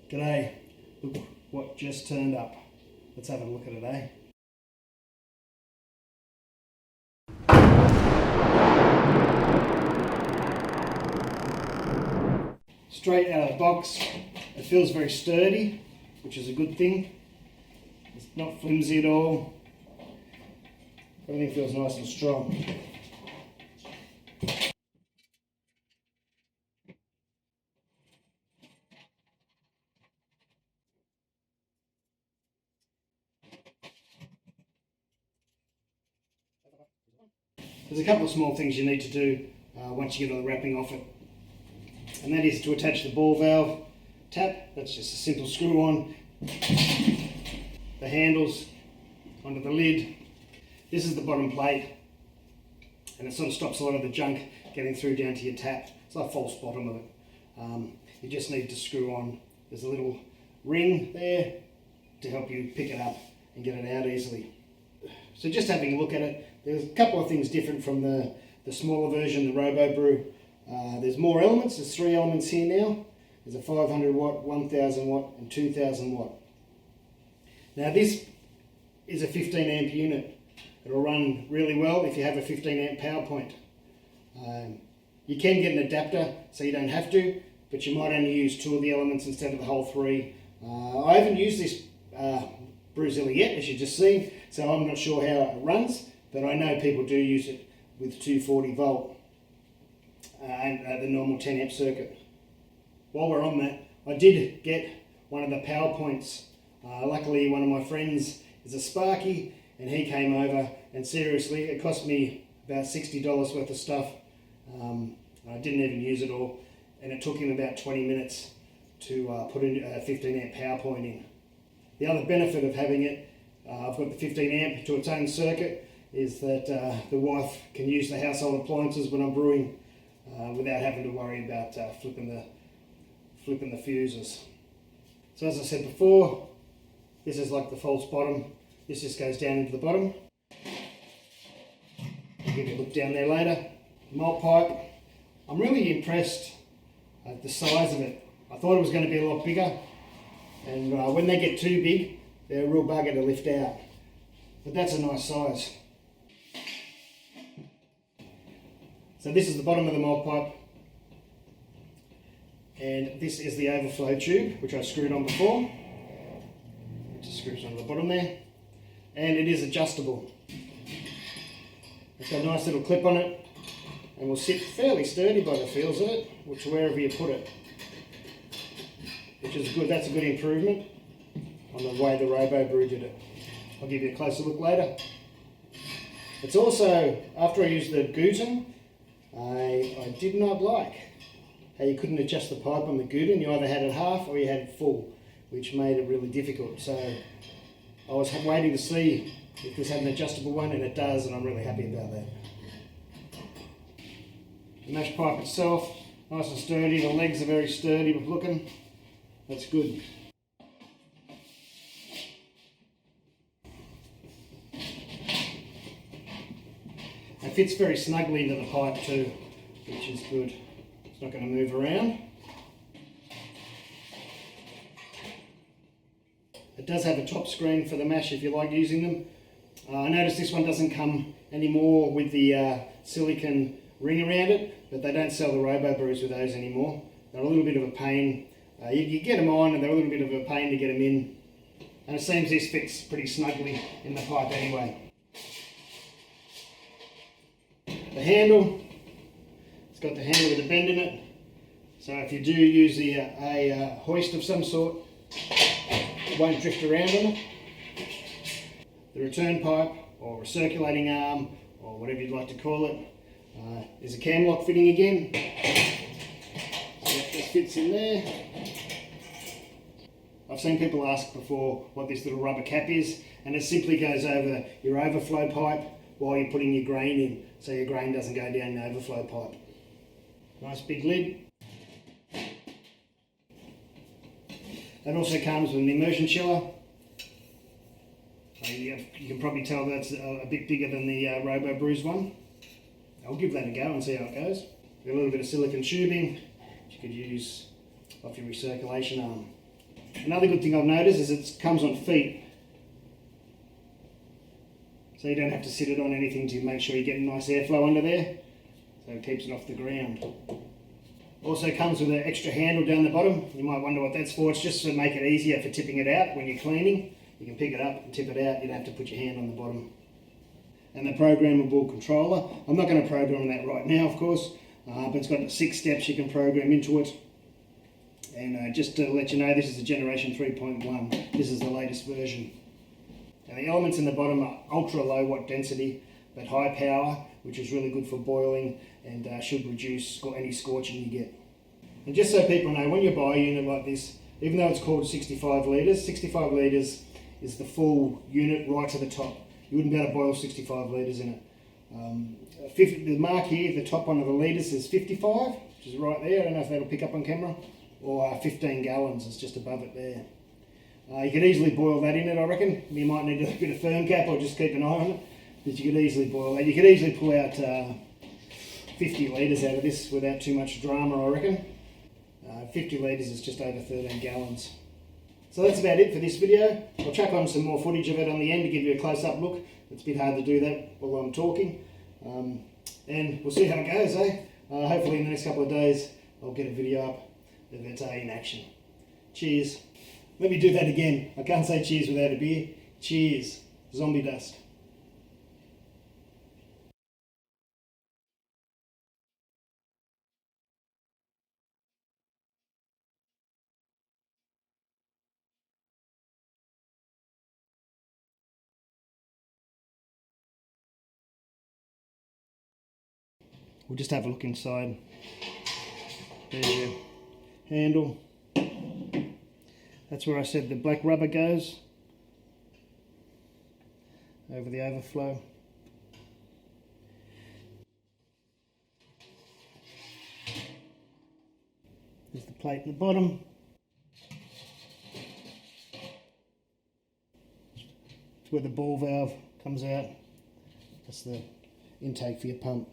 G'day, look what just turned up. Let's have a look at it, eh? Straight out of the box. It feels very sturdy, which is a good thing. It's not flimsy at all. Everything feels nice and strong. There's a couple of small things you need to do once you get all the wrapping off it. And that is to attach the ball valve tap. That's just a simple screw on. The handles onto the lid. This is the bottom plate, and it sort of stops a lot of the junk getting through down to your tap. It's like false bottom of it. You just need to screw on. There's a little ring there to help you pick it up and get it out easily. So just having a look at it, there's a couple of things different from the smaller version, the Brew. There's more elements. There's 3 elements here now. There's a 500 watt, 1000 watt and 2000 watt. Now this is a 15 amp unit. It'll run really well if you have a 15 amp power point. You can get an adapter so you don't have to, but you might only use 2 of the elements instead of the whole 3. I haven't used this BREWZILLA yet, as you just seen, so I'm not sure how it runs, but I know people do use it with 240 volt and the normal 10 amp circuit. While we're on that, I did get one of the power points. Luckily one of my friends is a Sparky and he came over, and seriously it cost me about $60 worth of stuff. I didn't even use it all, and it took him about 20 minutes to put in a 15 amp power point in. The other benefit of having it, I've got the 15 amp to its own circuit, is that the wife can use the household appliances when I'm brewing without having to worry about flipping the fuses. So as I said before, this is like the false bottom. This just goes down into the bottom. I'll give you a look down there later. Malt pipe. I'm really impressed at the size of it. I thought it was going to be a lot bigger, and when they get too big, they're a real bugger to lift out. But that's a nice size. So this is the bottom of the malt pipe, and this is the overflow tube, which I screwed on before. It just screws onto the bottom there, and it is adjustable. It's got a nice little clip on it, and will sit fairly sturdy by the feels of it, which wherever you put it, which is good. That's a good improvement on the way the Brew did it. I'll give you a closer look later. It's also, after I used the Guten, I did not like how you couldn't adjust the pipe on the Guten. You either had it half or you had it full, which made it really difficult. So I was waiting to see if this had an adjustable one, and it does, and I'm really happy about that. The mash pipe itself, nice and sturdy. The legs are very sturdy looking. That's good. It fits very snugly into the pipe too, which is good. It's not going to move around. It does have a top screen for the mash if you like using them. I noticed this one doesn't come anymore with the silicone ring around it, but they don't sell the Brews with those anymore. They're a little bit of a pain. You get them on and they're a little bit of a pain to get them in. And it seems this fits pretty snugly in the pipe anyway. The handle, it's got the handle with a bend in it. So if you do use a hoist of some sort, it won't drift around on it. The return pipe, or recirculating arm, or whatever you'd like to call it, is a cam lock fitting again. So that just fits in there. I've seen people ask before what this little rubber cap is, and it simply goes over your overflow pipe while you're putting your grain in, so your grain doesn't go down the overflow pipe. Nice big lid. That also comes with an immersion chiller. You can probably tell that's a bit bigger than the Brew's one. I'll give that a go and see how it goes. A little bit of silicone tubing, which you could use off your recirculation arm. Another good thing I've noticed is it comes on feet. So you don't have to sit it on anything to make sure you get a nice airflow under there. So it keeps it off the ground. Also comes with an extra handle down the bottom. You might wonder what that's for. It's just to make it easier for tipping it out when you're cleaning. You can pick it up and tip it out. You don't have to put your hand on the bottom. And the programmable controller. I'm not going to program that right now, of course, but it's got 6 steps you can program into it. And just to let you know, this is the generation 3.1. This is the latest version. And the elements in the bottom are ultra low watt density, but high power, which is really good for boiling and should reduce any scorching you get. And just so people know, when you buy a unit like this, even though it's called 65 litres, 65 litres is the full unit right to the top. You wouldn't be able to boil 65 litres in it. The mark here, the top one of the litres is 55, which is right there. I don't know if that'll pick up on camera. Or 15 gallons is just above it there. You could easily boil that in it, I reckon. You might need a bit of firm cap or just keep an eye on it. But you could easily boil that. You could easily pull out 50 litres out of this without too much drama, I reckon. 50 litres is just over 13 gallons. So that's about it for this video. I'll chuck on some more footage of it on the end to give you a close-up look. It's a bit hard to do that while I'm talking. And we'll see how it goes, eh? Hopefully in the next couple of days I'll get a video up of it in action. Cheers. Let me do that again. I can't say cheers without a beer. Cheers. Zombie dust. We'll just have a look inside. There's your handle. That's where I said the black rubber goes. Over the overflow. There's the plate in the bottom. It's where the ball valve comes out. That's the intake for your pump.